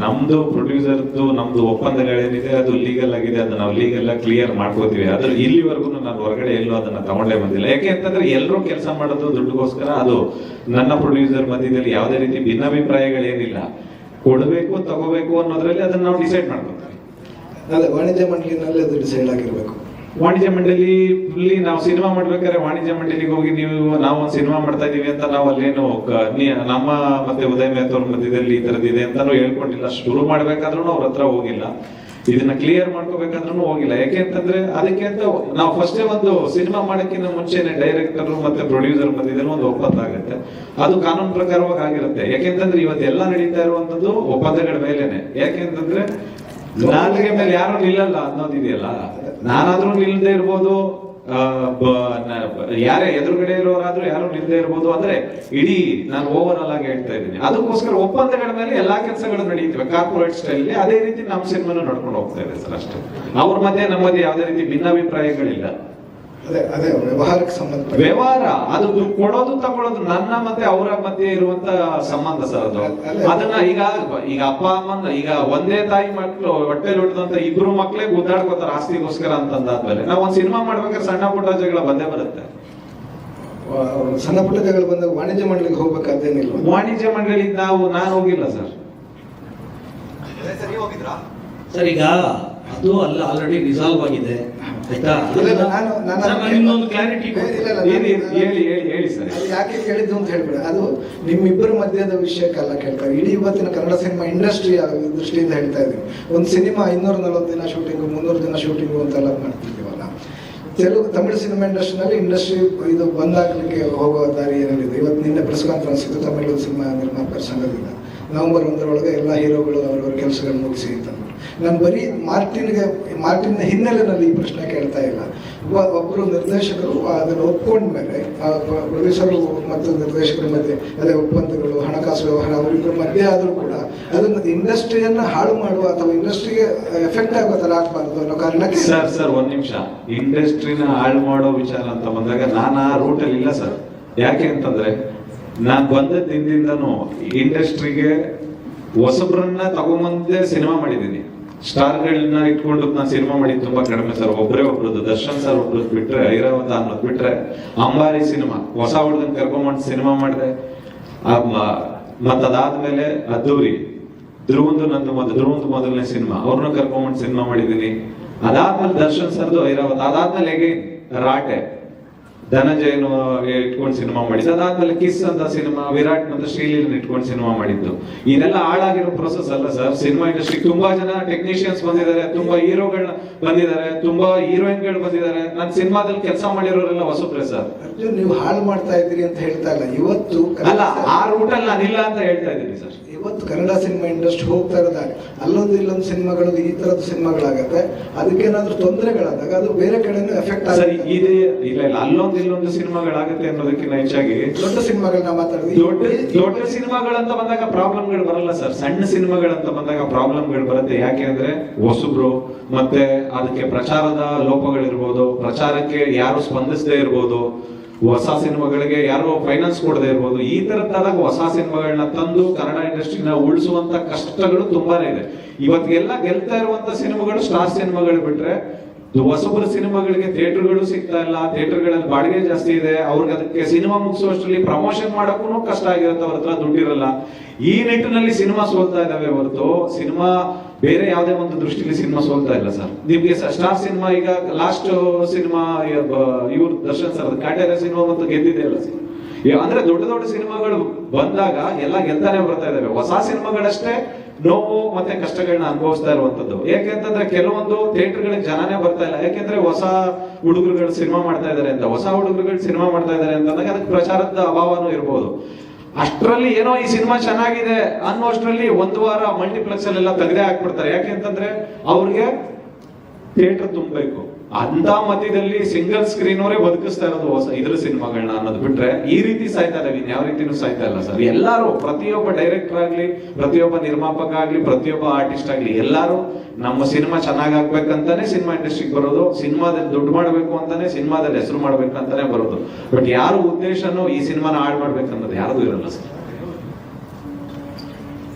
ನಮ್ದು ಪ್ರೊಡ್ಯೂಸರ್ದು ನಮ್ದು ಒಪ್ಪಂದಗಳೇನಿದೆ ಅದು ಲೀಗಲ್ ಆಗಿದೆ, ಅದನ್ನ ನಾವು ಲೀಗಲ್ ಕ್ಲಿಯರ್ ಮಾಡ್ಕೋತೀವಿ. ಅದ್ರ ಇಲ್ಲಿವರೆಗೂ ನಾನು ಹೊರಗಡೆ ಎಲ್ಲೂ ಅದನ್ನ ತಗೊಂಡೇ ಬಂದಿಲ್ಲ. ಯಾಕೆ ಅಂತಂದ್ರೆ ಎಲ್ಲರೂ ಕೆಲಸ ಮಾಡೋದು ದುಡ್ಡುಗೋಸ್ಕರ. ಅದು ನನ್ನ ಪ್ರೊಡ್ಯೂಸರ್ ಮಧ್ಯದಲ್ಲಿ ಯಾವುದೇ ರೀತಿ ಭಿನ್ನಾಭಿಪ್ರಾಯಗಳೇನಿಲ್ಲ. ಕೊಡಬೇಕು ತಗೋಬೇಕು ಅನ್ನೋದ್ರಲ್ಲಿ ಅದನ್ನ ನಾವು ಡಿಸೈಡ್ ಮಾಡ್ಕೊತೀವಿ. ಅದೇ ವಾಣಿಜ್ಯ ಮಂಡಳಿನಲ್ಲಿ ಅದು ಡಿಸೈಡ್ ಆಗಿರ್ಬೇಕು. ವಾಣಿಜ್ಯ ಮಂಡಳಿ ನಾವು ಸಿನಿಮಾ ಮಾಡ್ಬೇಕಾದ್ರೆ ವಾಣಿಜ್ಯ ಮಂಡಳಿಗೆ ಹೋಗಿ ನಾವು ಒಂದು ಸಿನಿಮಾ ಮಾಡ್ತಾ ಇದೀವಿ ಅಂತ ನಾವು ಅಲ್ಲೇನು ನಮ್ಮ ಮತ್ತೆ ಉದಯ್ ಮೆಹ್ತೋರ್ ಮಧ್ಯದಲ್ಲಿ ಈ ತರದಿದೆ ಅಂತಾನು ಹೇಳ್ಕೊಂಡಿಲ್ಲ. ಶುರು ಮಾಡ್ಬೇಕಾದ್ರೂ ಅವ್ರ ಹತ್ರ ಹೋಗಿಲ್ಲ, ಇದನ್ನ ಕ್ಲಿಯರ್ ಮಾಡ್ಕೋಬೇಕಾದ್ರೂ ಹೋಗಿಲ್ಲ. ಯಾಕೆ ಅಂತಂದ್ರೆ ಅದಕ್ಕೆ ಅಂತ ನಾವು ಫಸ್ಟೇ ಒಂದು ಸಿನಿಮಾ ಮಾಡಕ್ಕಿಂತ ಮುಂಚೆನೆ ಡೈರೆಕ್ಟರ್ ಮತ್ತೆ ಪ್ರೊಡ್ಯೂಸರ್ ಮಧ್ಯದಲ್ಲಿ ಒಂದು ಒಪ್ಪಂದ ಆಗುತ್ತೆ. ಅದು ಕಾನೂನು ಪ್ರಕಾರವಾಗಿ ಆಗಿರುತ್ತೆ. ಯಾಕೆಂತಂದ್ರೆ ಇವತ್ತೆಲ್ಲ ನಡೀತಾ ಇರುವಂತದ್ದು ಒಪ್ಪಂದಗಳ ಮೇಲೆನೆ. ಯಾಕೆಂತಂದ್ರೆ ನಾಲ್ಗೆ ಮೇಲೆ ಯಾರು ನಿಲ್ಲಲ್ಲ ಅನ್ನೋದಿದೆಯಲ್ಲ. ನಾನಾದ್ರೂ ನಿಲ್ಲದೆ ಇರ್ಬೋದು, ಯಾರೇ ಎದುರುಗಡೆ ಇರೋರಾದ್ರೂ ಯಾರು ನಿಲ್ಲದೆ ಇರ್ಬೋದು. ಅಂದ್ರೆ ಇಡೀ ನಾನು ಓವರ್ ಆಲ್ ಆಗಿ ಹೇಳ್ತಾ ಇದ್ದೀನಿ. ಅದಕ್ಕೋಸ್ಕರ ಒಪ್ಪಂದಗಳ ಮೇಲೆ ಎಲ್ಲಾ ಕೆಲಸಗಳು ನಡೀತವೆ ಕಾರ್ಪೊರೇಟ್ ಸ್ಟೈಲ್. ಅದೇ ರೀತಿ ನಮ್ಮ ಸಿನಿಮಾನು ನಡ್ಕೊಂಡು ಹೋಗ್ತಾ ಇದೆ ಸರ್. ಅಷ್ಟೇ. ಅವ್ರ ಮಧ್ಯೆ ನಮ್ಮ ಮಧ್ಯೆ ಯಾವುದೇ ರೀತಿ ಭಿನ್ನಾಭಿಪ್ರಾಯಗಳಿಲ್ಲ. ಅದೇ ವ್ಯವಹಾರಕ್ಕೆ ಸಂಬಂಧ ವ್ಯವಹಾರ ಅದು ಕೊಡೋದು ತಗೊಳ್ಳೋದು ನನ್ನ ಮತ್ತೆ ಅವರ ಮಧ್ಯೆ ಇರುವಂತ ಸಂಬಂಧ ಸರ್. ಅದು ಅದನ್ನ ಈಗ ಅಪ್ಪ ಅಮ್ಮನ ಈಗ ಒಂದೇ ತಾಯಿ ಮಕ್ಕಳು ಹೊಟ್ಟೆಲಿ ಹುಟ್ಟಿದಂತ ಇಬ್ರು ಮಕ್ಳೇ ಗುದ್ದಾಡ್ಕೋತಾರ ಆಸ್ತಿಗೋಸ್ಕರ ಅಂತಂದಾದ್ಮೇಲೆ ನಾವು ಒಂದ್ ಸಿನಿಮಾ ಮಾಡ್ಬೇಕಾದ್ರೆ ಸಣ್ಣ ಪುಟ್ಟ ಜಗಳ ಬಂದೇ ಬರುತ್ತೆ. ಸಣ್ಣ ಪುಟ್ಟ ಜಗಳ ಬಂದಾಗ ವಾಣಿಜ್ಯ ಮಂಡಳಿಗೆ ಹೋಗ್ಬೇಕಾದೇನಿಲ್ಲ. ವಾಣಿಜ್ಯ ಮಂಡಳಿಗೆ ನಾನು ಹೋಗಿಲ್ಲ ಸರ್. ಸರ್ ಈಗ ಅದು ಅಲ್ಲ ಆಲ್ರೆಡಿ ರಿಸಾಲ್ವ್ ಆಗಿದೆ ಆಯ್ತಾ. ಇನ್ನೊಂದು ಕ್ಲಾರಿಟಿ ಹೇಳಿ ಸರ್. ಅದು ಯಾಕೆ ಕೇಳಿದ್ದು ಅಂತ ಹೇಳ್ಬೇಡ. ಅದು ನಿಮ್ಮಿಬ್ಬರ ಮಧ್ಯದ ವಿಷಯಕ್ಕಲ್ಲ ಕೇಳ್ತಾರೆ. ಇಡೀ ಇವತ್ತಿನ ಕನ್ನಡ ಸಿನಿಮಾ ಇಂಡಸ್ಟ್ರಿಯ ದೃಷ್ಟಿಯಿಂದ ಹೇಳ್ತಾ ಇದ್ದೀವಿ. ಒಂದು ಸಿನಿಮಾ 240 ದಿನ ಶೂಟಿಂಗು 300 ದಿನ ಶೂಟಿಂಗು ಅಂತೆಲ್ಲ ಮಾಡ್ತಿದ್ದೀವಲ್ಲ. ತಮಿಳು ಸಿನಿಮಾ ಇಂಡಸ್ಟ್ರಿ ಇದು ಬಂದಾಗಲಿಕ್ಕೆ ಹೋಗೋ ದಾರಿ ಏನಿದೆ. ಇವತ್ತು ನಿನ್ನೆ ಪ್ರೆಸ್ ಕಾನ್ಫರೆನ್ಸ್ ಇತ್ತು ತಮಿಳು ಸಿನಿಮಾ ನಿರ್ಮಾಪಕರ ಸಂಘದಿಂದ. ನವೆಂಬರ್ 1 ಎಲ್ಲ ಹೀರೋಗಳು ಅವರವರ ಕೆಲಸಗಳು ಮುಗಿಸಿ ಅಂತ. ನಾನು ಬರೀ ಮಾರ್ಟಿನ್ ಹಿನ್ನೆಲೆಯಲ್ಲಿ ಈ ಪ್ರಶ್ನೆ ಕೇಳ್ತಾ ಇಲ್ಲ. ಒಬ್ಬರು ನಿರ್ದೇಶಕರು ಅದನ್ನು ಒಪ್ಕೊಂಡ್ಮೇಲೆ ಪ್ರೊಡ್ಯೂಸರು ಮತ್ತು ನಿರ್ದೇಶಕರ ಮಧ್ಯೆ ಅದೇ ಒಪ್ಪಂದಗಳು, ಹಣಕಾಸು ವ್ಯವಹಾರ ಅವರಿಬ್ಬರ ಮಧ್ಯೆ ಆದರೂ ಕೂಡ ಅದನ್ನು ಇಂಡಸ್ಟ್ರಿಯನ್ನ ಹಾಳು ಮಾಡುವ ಅಥವಾ ಇಂಡಸ್ಟ್ರಿಗೆ ಎಫೆಕ್ಟ್ ಆಗೋ ತರ ಆಗ್ಬಾರ್ದು ಅನ್ನೋ ಕಾರಣಕ್ಕೆ. ಸರ್ ಒಂದ್ ನಿಮಿಷ. ಇಂಡಸ್ಟ್ರಿನ ಹಾಳು ಮಾಡೋ ವಿಚಾರ ಅಂತ ಬಂದಾಗ ನಾನು ಆ ರೂಟಲ್ಲಿ ಇಲ್ಲ ಸರ್. ಯಾಕೆ ಅಂತಂದ್ರೆ ನಾನ್ ಬಂದ ದಿನದಿಂದನೂ ಇಂಡಸ್ಟ್ರಿಗೆ ಹೊಸಬ್ರನ್ನ ತಗೊಂಬಂದೇ ಸಿನಿಮಾ ಮಾಡಿದ್ದೀನಿ. ಸ್ಟಾರ್ಗಳನ್ನ ಇಟ್ಕೊಂಡು ನಾನು ಸಿನಿಮಾ ಮಾಡಿದ್ದು ತುಂಬಾ ಕಡಿಮೆ ಸರ್. ಒಬ್ರದ್ದು ದರ್ಶನ್ ಸರ್ ಒಬ್ರದ್ದು ಬಿಟ್ರೆ, ಐರಾವತ ಅನ್ನೋದು ಬಿಟ್ರೆ, ಅಂಬಾರಿ ಸಿನಿಮಾ ಹೊಸ ಹುಡುಗನ್ ಕರ್ಕೊಂಡ್ ಸಿನಿಮಾ ಮಾಡಿದೆ. ಅದಾದ್ಮೇಲೆ ಅದ್ದೂರಿ ಧ್ರುವಂದು ಮೊದಲನೇ ಸಿನಿಮಾ ಅವ್ರನ್ನ ಕರ್ಕೊಂಡ್ ಸಿನಿಮಾ ಮಾಡಿದೀನಿ. ಅದಾದ್ಮೇಲೆ ದರ್ಶನ್ ಸರ್ದು ಐರಾವತ, ಅದಾದ್ಮೇಲೆ ಹೇಗೆ ರಾಟೆ ಧನಂಜಯನು ಇಟ್ಕೊಂಡು ಸಿನಿಮಾ ಮಾಡಿದ್ದು. ಅದಾದ್ಮೇಲೆ ಕಿಸ್ ಅಂತ ಸಿನಿಮಾ, ವಿರಾಟ್ ಮತ್ತು ಶ್ರೀಲೀಲನ್ ಇಟ್ಕೊಂಡು ಸಿನಿಮಾ ಮಾಡಿದ್ದು. ಇದೆಲ್ಲ ಹಾಳಾಗಿರೋ ಪ್ರೊಸೆಸ್ ಅಲ್ಲ ಸರ್. ಸಿನಿಮಾ ಇಂಡಸ್ಟ್ರಿ ತುಂಬಾ ಜನ ಟೆಕ್ನಿಷಿಯನ್ಸ್ ಬಂದಿದ್ದಾರೆ, ತುಂಬಾ ಹೀರೋಗಳನ್ನ ಬಂದಿದ್ದಾರೆ, ತುಂಬಾ ಹೀರೋಯಿನ್ಗಳು ಬಂದಿದ್ದಾರೆ. ನನ್ನ ಸಿನಿಮಾದಲ್ಲಿ ಕೆಲಸ ಮಾಡಿರೋರೆಲ್ಲ ಹೊಸಬ್ರೆ ಸರ್. ನೀವು ಹಾಳು ಮಾಡ್ತಾ ಇದ್ದೀರಿ ಅಂತ ಹೇಳ್ತಾ ಇಲ್ಲ. ಇವತ್ತು ಅಲ್ಲ, ಆ ರೂಟಲ್ಲಿ ನಾನಿಲ್ಲ ಅಂತ ಹೇಳ್ತಾ ಇದ್ದೀನಿ ಸರ್. ಇವತ್ತು ಕನ್ನಡ ಸಿನಿಮಾ ಇಂಡಸ್ಟ್ರಿ ಹೋಗ್ತಾ ಇರೋದಾಗ ಅಲ್ಲೊಂದು ಇಲ್ಲೊಂದು ಸಿನಿಮಾಗಳು ಈ ತರದ ಸಿನಿಮಾಗಳಾಗತ್ತೆ. ಅದಕ್ಕೇನಾದ್ರೂ ತೊಂದರೆಗಳಾದಾಗ ಅದು ಬೇರೆ ಕಡೆನೂ ಎಫೆಕ್ಟ್ ಆಗುತ್ತೆ. ಇಲ್ಲ ಇಲ್ಲೊಂದು ಸಿನಿಮಾಗಳಾಗುತ್ತೆ ಅನ್ನೋದಕ್ಕಿಂತ ಹೆಚ್ಚಾಗಿ ದೊಡ್ಡ ಸಿನಿಮಾಗಳನ್ನ ಮಾತಾಡಿದ್ವಿ. ದೊಡ್ಡ ಸಿನಿಮಾಗಳಂತ ಬಂದಾಗ ಪ್ರಾಬ್ಲಮ್ಗಳು ಬರಲ್ಲ ಸರ್. ಸಣ್ಣ ಸಿನಿಮಾಗಳಂತ ಬಂದಾಗ ಪ್ರಾಬ್ಲಮ್ಗಳು ಬರುತ್ತೆ. ಯಾಕೆ ಅಂದ್ರೆ ಹೊಸಬ್ರು ಮತ್ತೆ ಅದಕ್ಕೆ ಪ್ರಚಾರದ ಲೋಪಗಳಿರ್ಬೋದು, ಪ್ರಚಾರಕ್ಕೆ ಯಾರು ಸ್ಪಂದಿಸದೇ ಇರ್ಬೋದು, ಹೊಸ ಸಿನಿಮಾಗಳಿಗೆ ಯಾರೋ ಫೈನಾನ್ಸ್ ಕೊಡದೆ ಇರ್ಬೋದು. ಈ ತರದ್ದಾದಾಗ ಹೊಸ ಸಿನಿಮಾಗಳನ್ನ ತಂದು ಕನ್ನಡ ಇಂಡಸ್ಟ್ರಿನ ಉಳಿಸುವಂತ ಕಷ್ಟಗಳು ತುಂಬಾನೇ ಇದೆ. ಇವತ್ತಿಗೆಲ್ಲ ಗೆಲ್ತಾ ಇರುವಂತ ಸಿನಿಮಾಗಳು ಸ್ಟಾರ್ ಸಿನಿಮಾಗಳು ಬಿಟ್ರೆ ಹೊಸಬರ ಸಿನಿಮಾಗಳಿಗೆ ಥಿಯೇಟರ್ಗಳು ಸಿಗ್ತಾ ಇಲ್ಲ. ಥಿಯೇಟರ್ಗಳಲ್ಲಿ ಬಾಡಿಗೆ ಜಾಸ್ತಿ ಇದೆ. ಅವ್ರಿಗೆ ಅದಕ್ಕೆ ಸಿನಿಮಾ ಮುಗಿಸುವಷ್ಟರಲ್ಲಿ ಪ್ರಮೋಷನ್ ಮಾಡಕ್ಕೂ ಕಷ್ಟ ಆಗಿರುತ್ತೆ. ಅವ್ರ ಹತ್ರ ದುಡ್ಡಿರಲ್ಲ. ಈ ನಿಟ್ಟಿನಲ್ಲಿ ಸಿನಿಮಾ ಸೋಲ್ತಾ ಇದಾವೆ ಹೊರತು ಸಿನಿಮಾ ಬೇರೆ ಯಾವುದೇ ಒಂದು ದೃಷ್ಟಿಲಿ ಸಿನಿಮಾ ಸೋಲ್ತಾ ಇಲ್ಲ ಸರ್. ನಿಮ್ಗೆ ಸ್ಟಾರ್ ಸಿನಿಮಾ ಈಗ ಲಾಸ್ಟ್ ಸಿನಿಮಾ ಇವ್ರು ದರ್ಶನ್ ಸರ್ ಕಾಟೇರ ಸಿನಿಮಾ ಮತ್ತು ಗೆದ್ದಿದೆ ಅಲ್ಲ ಸರ್. ಅಂದ್ರೆ ದೊಡ್ಡ ಸಿನಿಮಾಗಳು ಬಂದಾಗ ಎಲ್ಲ ಗೆಲ್ತಾನೆ ಬರ್ತಾ ಇದಾವೆ. ಹೊಸ ಸಿನಿಮಾಗಳಷ್ಟೇ ನೋವು ಮತ್ತೆ ಕಷ್ಟಗಳನ್ನ ಅನುಭವಿಸ್ತಾ ಇರುವಂತದ್ದು. ಯಾಕೆಂತಂದ್ರೆ ಕೆಲವೊಂದು ಥಿಯೇಟರ್ಗಳಿಗೆ ಜನನೇ ಬರ್ತಾ ಇಲ್ಲ. ಯಾಕೆಂದ್ರೆ ಹೊಸ ಹುಡುಗರುಗಳು ಸಿನಿಮಾ ಮಾಡ್ತಾ ಇದಾರೆ ಅಂತ. ಹೊಸ ಹುಡುಗರುಗಳು ಸಿನಿಮಾ ಮಾಡ್ತಾ ಇದಾರೆ ಅಂತಂದಾಗ ಅದಕ್ಕೆ ಪ್ರಚಾರದ ಅಭಾವನೂ ಇರ್ಬೋದು. ಅಷ್ಟರಲ್ಲಿ ಏನೋ ಈ ಸಿನಿಮಾ ಚೆನ್ನಾಗಿದೆ ಅನ್ನೋಷ್ಟರಲ್ಲಿ ಒಂದು ವಾರ ಮಲ್ಟಿಪ್ಲೆಕ್ಸ್ ಅಲ್ಲೆಲ್ಲ ತೆಗೆದೇ ಹಾಕ್ಬಿಡ್ತಾರೆ. ಯಾಕೆಂತಂದ್ರೆ ಅವ್ರಿಗೆ ಥಿಯೇಟರ್ ತುಂಬಬೇಕು. ಅಂತ ಮಧ್ಯದಲ್ಲಿ ಸಿಂಗಲ್ ಸ್ಕ್ರೀನ್ ಅವರೇ ಬದುಕಿಸ್ತಾ ಇರೋದು ಹೊಸ ಇದ್ರ ಸಿನಿಮಾಗಳನ್ನ ಅನ್ನೋದು ಬಿಟ್ರೆ ಈ ರೀತಿ ಸಾಯ್ತಾ ಇದಾವೆ. ಯಾವ ರೀತಿನೂ ಸಾಯ್ತಾ ಇಲ್ಲ ಸರ್. ಎಲ್ಲಾರು, ಪ್ರತಿಯೊಬ್ಬ ಡೈರೆಕ್ಟರ್ ಆಗ್ಲಿ, ಪ್ರತಿಯೊಬ್ಬ ನಿರ್ಮಾಪಕ ಆಗ್ಲಿ, ಪ್ರತಿಯೊಬ್ಬ ಆರ್ಟಿಸ್ಟ್ ಆಗ್ಲಿ, ಎಲ್ಲಾರು ನಮ್ಮ ಸಿನಿಮಾ ಚೆನ್ನಾಗಾಗ್ಬೇಕಂತಾನೆ ಸಿನಿಮಾ ಇಂಡಸ್ಟ್ರಿಗೆ ಬರೋದು. ಸಿನಿಮಾದಲ್ಲಿ ದುಡ್ಡು ಮಾಡ್ಬೇಕು ಅಂತಾನೆ, ಸಿನಿಮಾದಲ್ಲಿ ಹೆಸರು ಮಾಡ್ಬೇಕಂತಾನೆ ಬರೋದು. ಬಟ್ ಯಾರು ಉದ್ದೇಶನೂ ಈ ಸಿನಿಮಾನ ಹಾಳು ಮಾಡ್ಬೇಕನ್ನೋದು ಯಾರ್ದು ಇರಲ್ಲ ಸರ್.